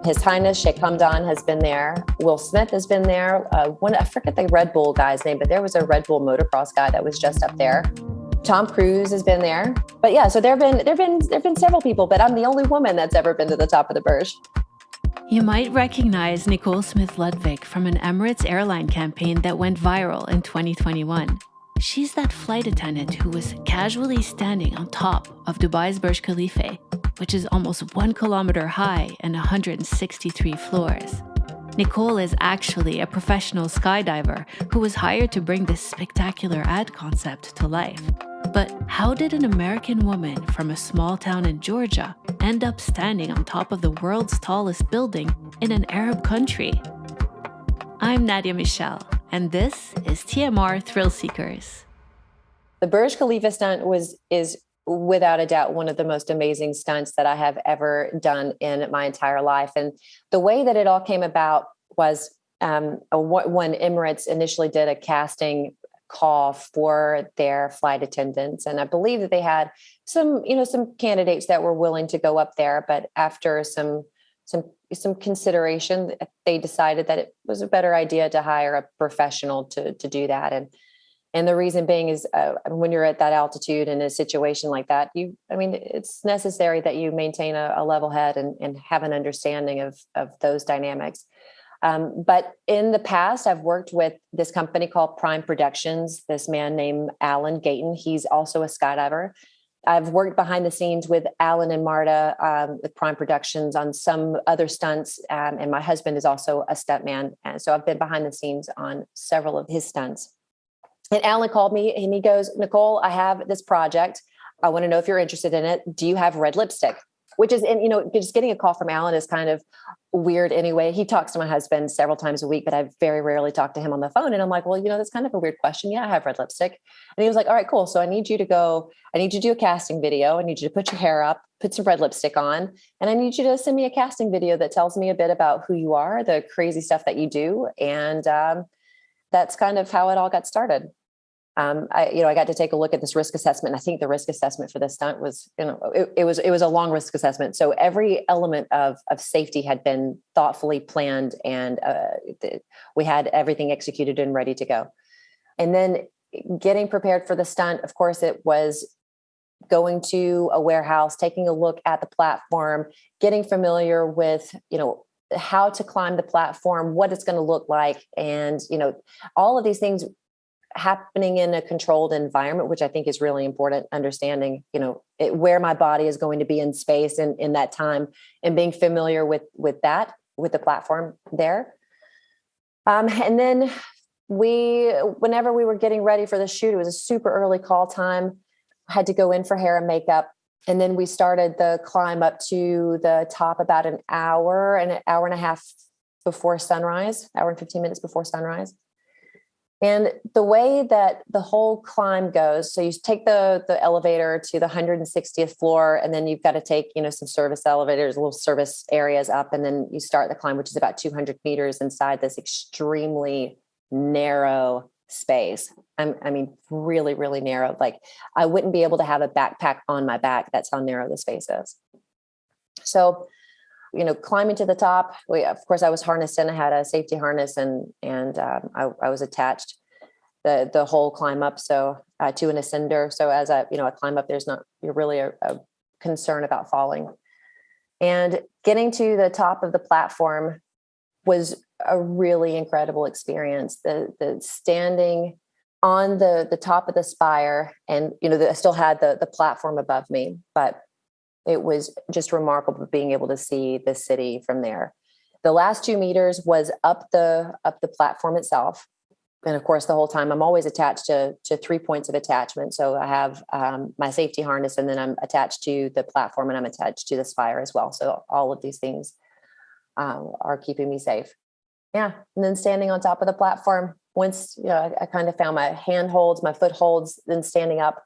His Highness Sheikh Hamdan has been there. Will Smith has been there. I forget the Red Bull guy's name, but there was a Red Bull motocross guy that was just up there. Tom Cruise has been there. But yeah, so there've been several people, but I'm the only woman that's ever been to the top of the Burj. You might recognize Nicole Smith-Ludwig from an Emirates airline campaign that went viral in 2021. She's that flight attendant who was casually standing on top of Dubai's Burj Khalifa, which is almost 1 kilometer high and 163 floors. Nicole is actually a professional skydiver who was hired to bring this spectacular ad concept to life. But how did an American woman from a small town in Georgia end up standing on top of the world's tallest building in an Arab country? I'm Nadia Michel, and this is TMR Thrill Seekers. The Burj Khalifa stunt is without a doubt one of the most amazing stunts that I have ever done in my entire life. And the way that it all came about was when Emirates initially did a casting call for their flight attendants. And I believe that they had some candidates that were willing to go up there, but after some consideration, they decided that it was a better idea to hire a professional to do that. And the reason being is when you're at that altitude in a situation like that, it's necessary that you maintain a level head and have an understanding of those dynamics. But in the past, I've worked with this company called Prime Productions, this man named Alan Gayton. He's also a skydiver. I've worked behind the scenes with Alan and Marta with Prime Productions on some other stunts. And my husband is also a stuntman. And so I've been behind the scenes on several of his stunts. And Alan called me and he goes, Nicole, I have this project. I want to know if you're interested in it. Do you have red lipstick? Which is, just getting a call from Alan is kind of weird anyway. He talks to my husband several times a week, but I very rarely talk to him on the phone. And I'm like, well, that's kind of a weird question. Yeah, I have red lipstick. And he was like, all right, cool. So I need you to do a casting video. I need you to put your hair up, put some red lipstick on. And I need you to send me a casting video that tells me a bit about who you are, the crazy stuff that you do. And that's kind of how it all got started. I got to take a look at this risk assessment. And I think the risk assessment for this stunt was, it was a long risk assessment. So every element of safety had been thoughtfully planned, and we had everything executed and ready to go. And then getting prepared for the stunt, of course, it was going to a warehouse, taking a look at the platform, getting familiar with, how to climb the platform, what it's going to look like. And, all of these things happening in a controlled environment, which I think is really important, understanding, where my body is going to be in space and in that time, and being familiar with the platform there. And then whenever we were getting ready for the shoot, it was a super early call time. I had to go in for hair and makeup. And then we started the climb up to the top about an hour and a half before sunrise, hour and 15 minutes before sunrise. And the way that the whole climb goes, so you take the elevator to the 160th floor, and then you've got to take, some service elevators, little service areas up, and then you start the climb, which is about 200 meters inside this extremely narrow space. Really, really narrow. Like I wouldn't be able to have a backpack on my back. That's how narrow the space is. So, climbing to the top, of course I was harnessed in. I had a safety harness and I was attached the whole climb up. So to an ascender. So as I climb up, you're really a concern about falling. And getting to the top of the platform was a really incredible experience. The standing on the top of the spire, and I still had the platform above me, but it was just remarkable being able to see the city from there. The last 2 meters was up the platform itself. And of course, the whole time I'm always attached to 3 points of attachment. So I have my safety harness, and then I'm attached to the platform, and I'm attached to the spire as well. So all of these things are keeping me safe. Yeah. And then standing on top of the platform, once, I kind of found my handholds, my footholds, then standing up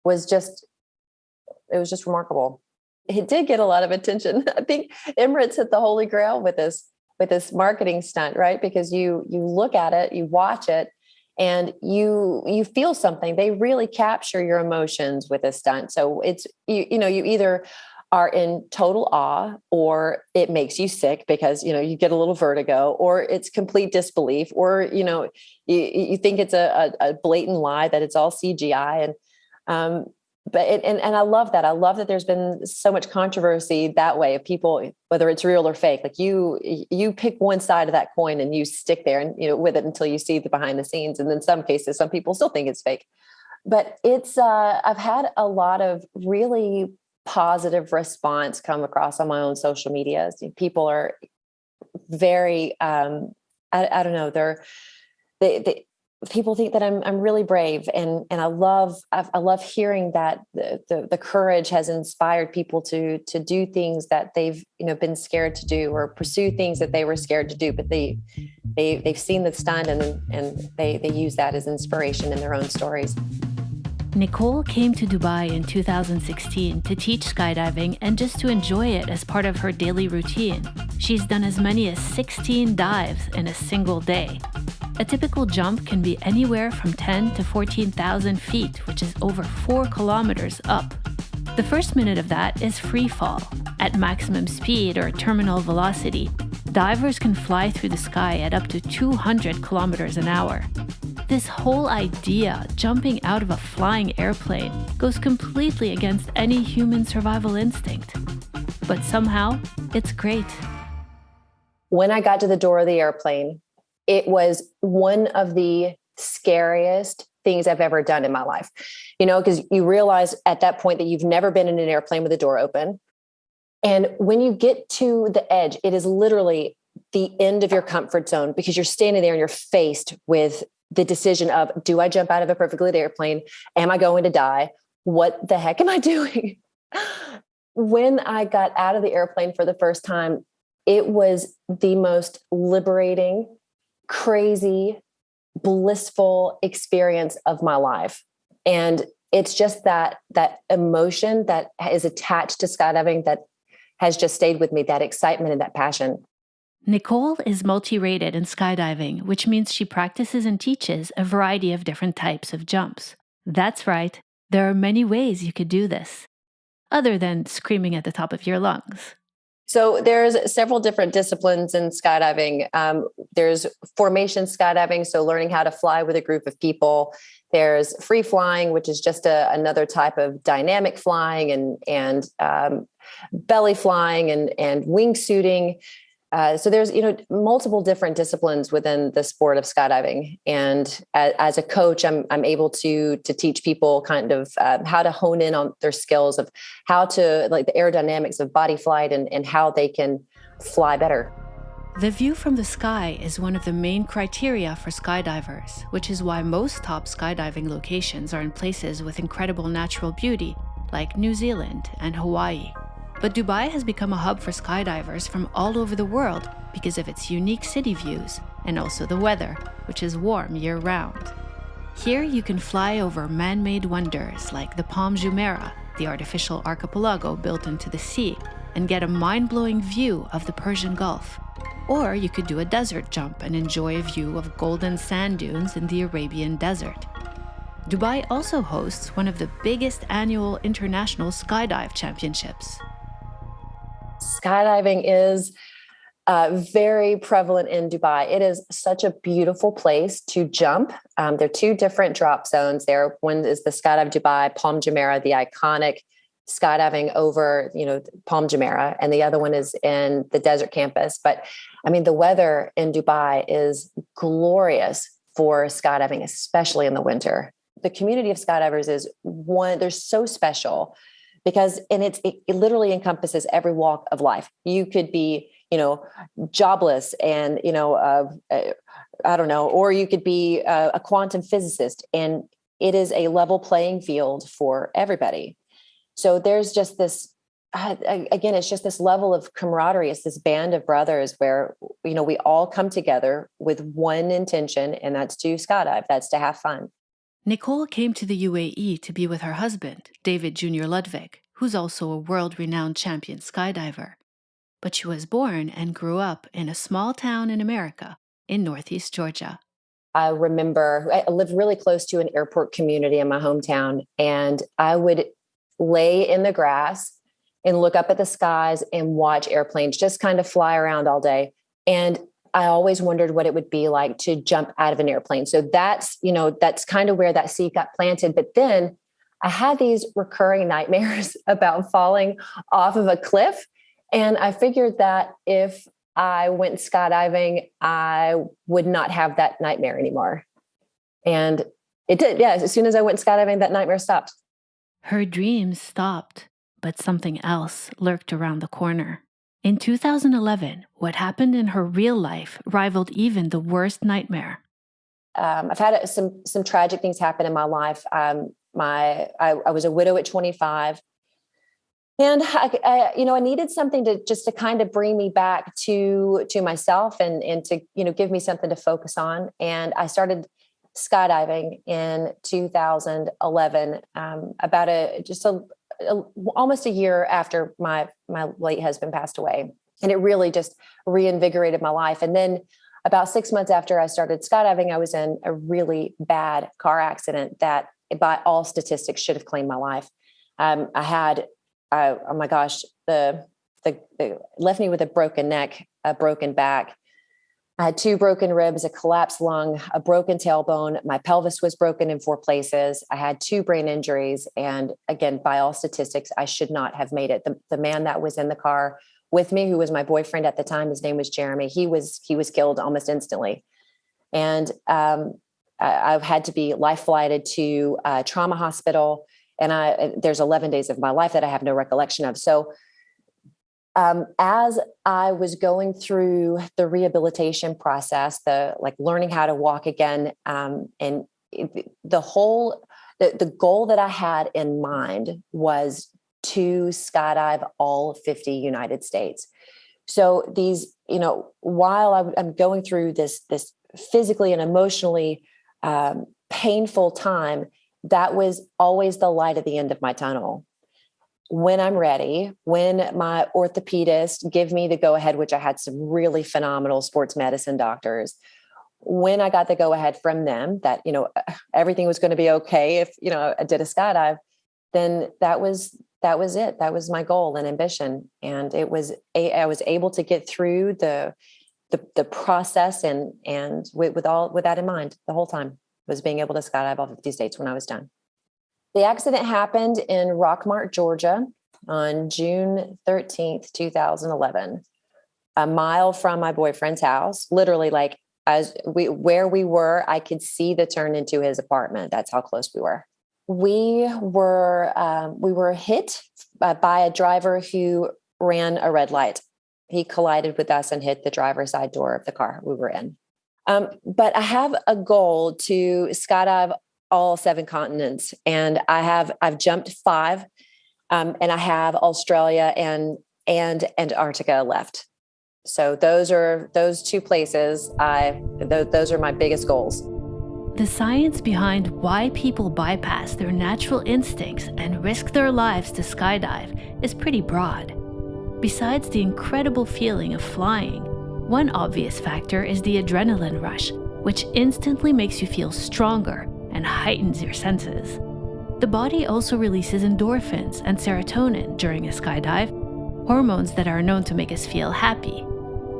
it was just remarkable. It did get a lot of attention. I think Emirates hit the holy grail with this marketing stunt, right? Because you look at it, you watch it, and you feel something. They really capture your emotions with a stunt. So it's, you either are in total awe, or it makes you sick because, you get a little vertigo, or it's complete disbelief, or, you think it's a blatant lie that it's all CGI. And I love that. I love that there's been so much controversy that way of people, whether it's real or fake. Like you pick one side of that coin and you stick there and, with it until you see the behind the scenes. And in some cases, some people still think it's fake. But I've had a lot of really positive response come across on my own social medias. People are very, I don't know, they people think that I'm really brave, and I love hearing that the courage has inspired people to do things that they've been scared to do, or pursue things that they were scared to do, but they've seen the stunt, and they use that as inspiration in their own stories. Nicole came to Dubai in 2016 to teach skydiving and just to enjoy it as part of her daily routine. She's done as many as 16 dives in a single day. A typical jump can be anywhere from 10 to 14,000 feet, which is over 4 kilometers up. The first minute of that is free fall. At maximum speed or terminal velocity, divers can fly through the sky at up to 200 kilometers an hour. This whole idea, jumping out of a flying airplane, goes completely against any human survival instinct. But somehow, it's great. When I got to the door of the airplane, it was one of the scariest things I've ever done in my life. Because you realize at that point that you've never been in an airplane with the door open. And when you get to the edge, it is literally the end of your comfort zone, because you're standing there and you're faced with the decision of, do I jump out of a perfectly lit airplane? Am I going to die? What the heck am I doing? When I got out of the airplane for the first time, it was the most liberating, crazy, blissful experience of my life. And it's just that emotion that is attached to skydiving that has just stayed with me, that excitement and that passion. Nicole is multi-rated in skydiving, which means she practices and teaches a variety of different types of jumps. That's right, there are many ways you could do this, other than screaming at the top of your lungs. So there's several different disciplines in skydiving. There's formation skydiving, so learning how to fly with a group of people. There's free flying, which is just another type of dynamic flying, and belly flying and wingsuiting. So there's multiple different disciplines within the sport of skydiving, and as a coach, I'm able to teach people kind of how to hone in on their skills of how to, like, the aerodynamics of body flight and how they can fly better. The view from the sky is one of the main criteria for skydivers, which is why most top skydiving locations are in places with incredible natural beauty, like New Zealand and Hawaii. But Dubai has become a hub for skydivers from all over the world because of its unique city views and also the weather, which is warm year-round. Here you can fly over man-made wonders like the Palm Jumeirah, the artificial archipelago built into the sea, and get a mind-blowing view of the Persian Gulf. Or you could do a desert jump and enjoy a view of golden sand dunes in the Arabian desert. Dubai also hosts one of the biggest annual international skydive championships. Skydiving is very prevalent in Dubai. It is such a beautiful place to jump. There are two different drop zones there. One is the Skydive Dubai, Palm Jumeirah, the iconic skydiving over, Palm Jumeirah, and the other one is in the desert campus. But I mean, the weather in Dubai is glorious for skydiving, especially in the winter. The community of skydivers is they're so special because, and it literally encompasses every walk of life. You could be, jobless and, I don't know, or you could be a quantum physicist, and it is a level playing field for everybody. So there's just this, again, it's just this level of camaraderie. It's this band of brothers where, we all come together with one intention, and that's to skydive. That's to have fun. Nicole came to the UAE to be with her husband, David Jr. Ludwig, who's also a world-renowned champion skydiver. But she was born and grew up in a small town in America, in Northeast Georgia. I remember I lived really close to an airport community in my hometown, and I would lay in the grass and look up at the skies and watch airplanes just kind of fly around all day. And I always wondered what it would be like to jump out of an airplane. So that's kind of where that seed got planted. But then I had these recurring nightmares about falling off of a cliff. And I figured that if I went skydiving, I would not have that nightmare anymore. And it did. Yeah. As soon as I went skydiving, that nightmare stopped. Her dreams stopped, but something else lurked around the corner. In 2011, what happened in her real life rivaled even the worst nightmare. I've had some tragic things happen in my life. I was a widow at 25. And I needed something to kind of bring me back to myself and to, give me something to focus on. And I started skydiving in 2011, almost a year after my late husband passed away. And it really just reinvigorated my life. And then about 6 months after I started skydiving, I was in a really bad car accident that by all statistics should have claimed my life. Oh my gosh, the left me with a broken neck, a broken back. I had 2 broken ribs, a collapsed lung, a broken tailbone. My pelvis was broken in 4 places. I had 2 brain injuries. And again, by all statistics, I should not have made it. The man that was in the car with me, who was my boyfriend at the time, his name was Jeremy. He was killed almost instantly. And I've had to be life flighted to a trauma hospital. And there's 11 days of my life that I have no recollection of. So as I was going through the rehabilitation process, learning how to walk again, and the goal that I had in mind was to skydive all 50 United States. So these, while I'm going through this physically and emotionally painful time, that was always the light at the end of my tunnel. When I'm ready, when my orthopedist give me the go ahead, which I had some really phenomenal sports medicine doctors, when I got the go ahead from them that, everything was going to be okay if, I did a skydive, then that was it. That was my goal and ambition. And I was able to get through the process and with that in mind the whole time. Was being able to skydive all 50 states when I was done. The accident happened in Rockmart, Georgia on June 13th, 2011, a mile from my boyfriend's house. Literally, where we were, I could see the turn into his apartment. That's how close we were. We were hit by a driver who ran a red light. He collided with us and hit the driver's side door of the car we were in. But I have a goal to skydive all 7 continents, and I've jumped 5, and I have Australia and Antarctica left. So those 2 places. Those are my biggest goals. The science behind why people bypass their natural instincts and risk their lives to skydive is pretty broad. Besides the incredible feeling of flying, one obvious factor is the adrenaline rush, which instantly makes you feel stronger and heightens your senses. The body also releases endorphins and serotonin during a skydive, hormones that are known to make us feel happy.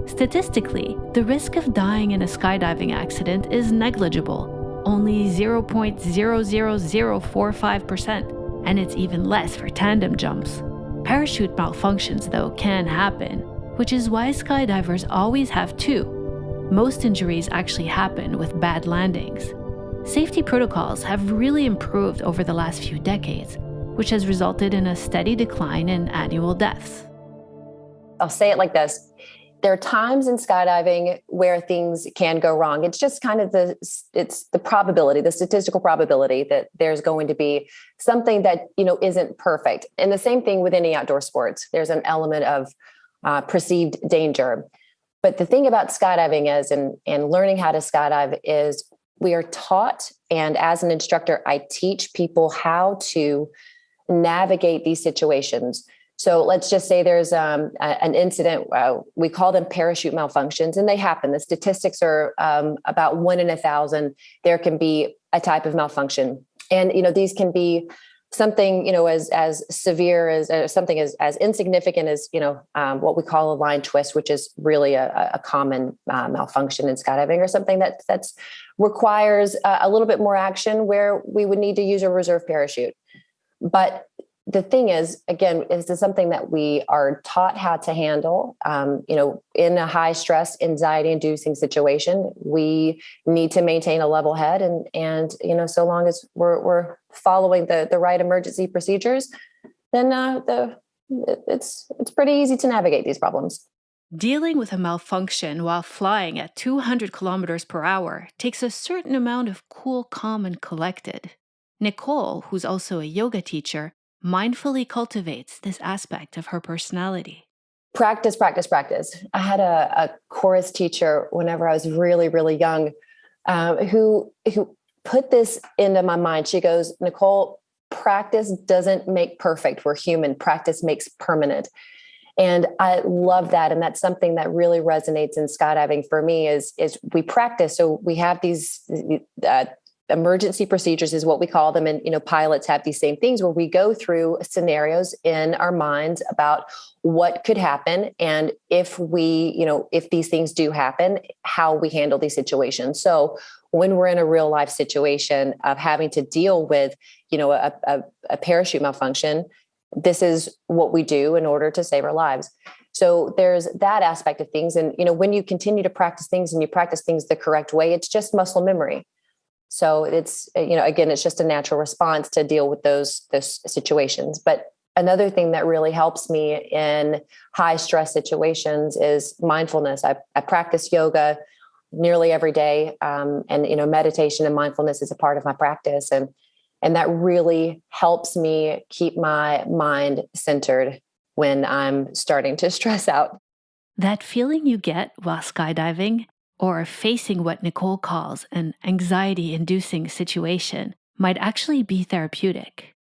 Statistically, the risk of dying in a skydiving accident is negligible, only 0.00045%, and it's even less for tandem jumps. Parachute malfunctions, though, can happen, which is why skydivers always have 2. Most injuries actually happen with bad landings. Safety protocols have really improved over the last few decades, which has resulted in a steady decline in annual deaths. I'll say it like this. There are times in skydiving where things can go wrong. It's just kind of the probability, the statistical probability that there's going to be something that, isn't perfect. And the same thing with any outdoor sports. There's an element of perceived danger. But the thing about skydiving is, and learning how to skydive is we are taught, and as an instructor, I teach people how to navigate these situations. So let's just say there's an incident, we call them parachute malfunctions, and they happen. The statistics are about 1 in 1,000. There can be a type of malfunction. And, these can be something, as severe as something as insignificant as, what we call a line twist, which is really a common malfunction in skydiving, or something that's requires a little bit more action where we would need to use a reserve parachute. But the thing is, again, this is something that we are taught how to handle. In a high stress, anxiety inducing situation, we need to maintain a level head. And so long as we're following the right emergency procedures, then it's pretty easy to navigate these problems. Dealing with a malfunction while flying at 200 kilometers per hour takes a certain amount of cool, calm, and collected. Nicole, who's also a yoga teacher, mindfully cultivates this aspect of her personality. Practice, practice, practice. I had a chorus teacher whenever I was really, really young, who put this into my mind. She goes, "Nicole, practice doesn't make perfect. We're human. Practice makes permanent." And I love that. And that's something that really resonates in skydiving for me is we practice. So we have these emergency procedures is what we call them. And, pilots have these same things where we go through scenarios in our minds about what could happen. And if if these things do happen, how we handle these situations. So when we're in a real life situation of having to deal with, a parachute malfunction, this is what we do in order to save our lives. So there's that aspect of things. And, when you continue to practice things and you practice things the correct way, it's just muscle memory. So it's, again, it's just a natural response to deal with those situations. But another thing that really helps me in high stress situations is mindfulness. I practice yoga nearly every day. And, meditation and mindfulness is a part of my practice. And that really helps me keep my mind centered when I'm starting to stress out. That feeling you get while skydiving, or facing what Nicole calls an anxiety-inducing situation, might actually be therapeutic.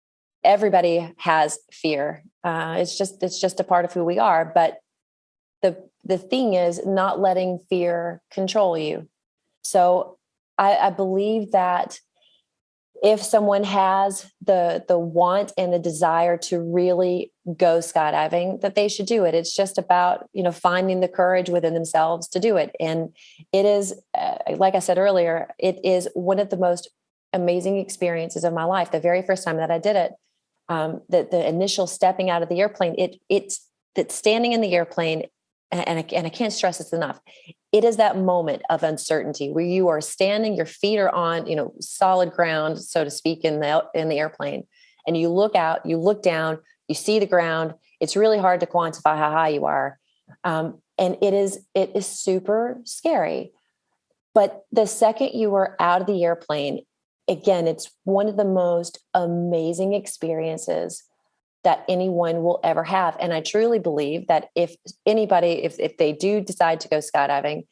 Everybody has fear. It's just a part of who we are. But the thing is not letting fear control you. So I believe that if someone has the want and the desire to really go skydiving, that they should do it. It's just about, finding the courage within themselves to do it. And it is, like I said earlier, it is one of the most amazing experiences of my life. The very first time that I did it, the initial stepping out of the airplane, it's that standing in the airplane, and I can't stress this enough. It is that moment of uncertainty where you are standing, your feet are on, solid ground, so to speak, in the airplane, and you look out, you look down, you see the ground. It's really hard to quantify how high you are, and it is super scary. But the second you are out of the airplane, again, it's one of the most amazing experiences that anyone will ever have. And I truly believe that if anybody, if they do decide to go skydiving,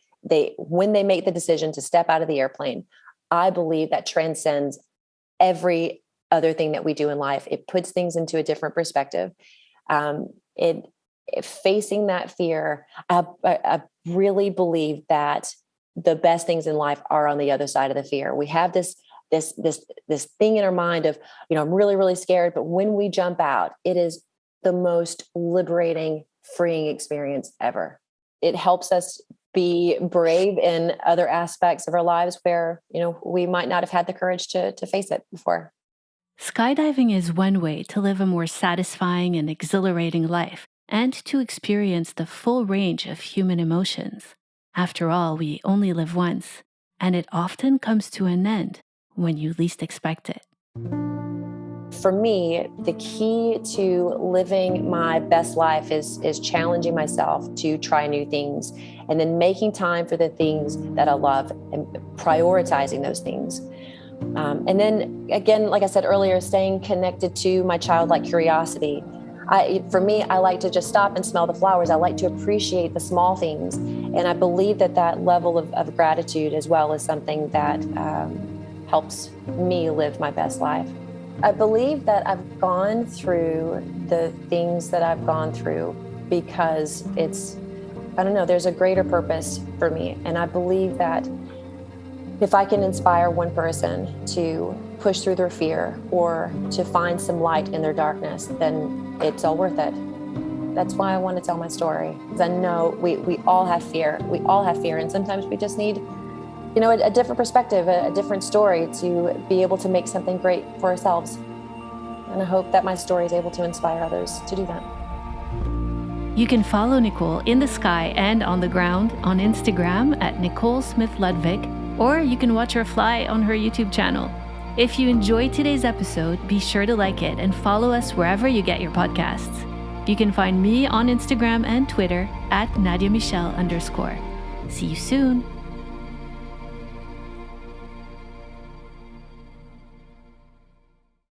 when they make the decision to step out of the airplane, I believe that transcends every other thing that we do in life. It puts things into a different perspective. Facing that fear, I really believe that the best things in life are on the other side of the fear. We have this thing in our mind of, I'm really, really scared. But when we jump out, it is the most liberating, freeing experience ever. It helps us be brave in other aspects of our lives where, we might not have had the courage to face it before. Skydiving is one way to live a more satisfying and exhilarating life and to experience the full range of human emotions. After all, we only live once, and it often comes to an end when you least expect it. For me, the key to living my best life is challenging myself to try new things and then making time for the things that I love and prioritizing those things. And then again, like I said earlier, staying connected to my childlike curiosity. For me, I like to just stop and smell the flowers. I like to appreciate the small things. And I believe that level of gratitude as well is something that helps me live my best life. I believe that I've gone through the things that I've gone through because there's a greater purpose for me. And I believe that if I can inspire one person to push through their fear or to find some light in their darkness, then it's all worth it. That's why I want to tell my story, because I know we all have fear. We all have fear, and sometimes we just need, a different perspective, a different story to be able to make something great for ourselves. And I hope that my story is able to inspire others to do that. You can follow Nicole in the sky and on the ground on Instagram at Nicole Smith Ludwig, or you can watch her fly on her YouTube channel. If you enjoyed today's episode, be sure to like it and follow us wherever you get your podcasts. You can find me on Instagram and Twitter at @NadiaMichelle_. See you soon.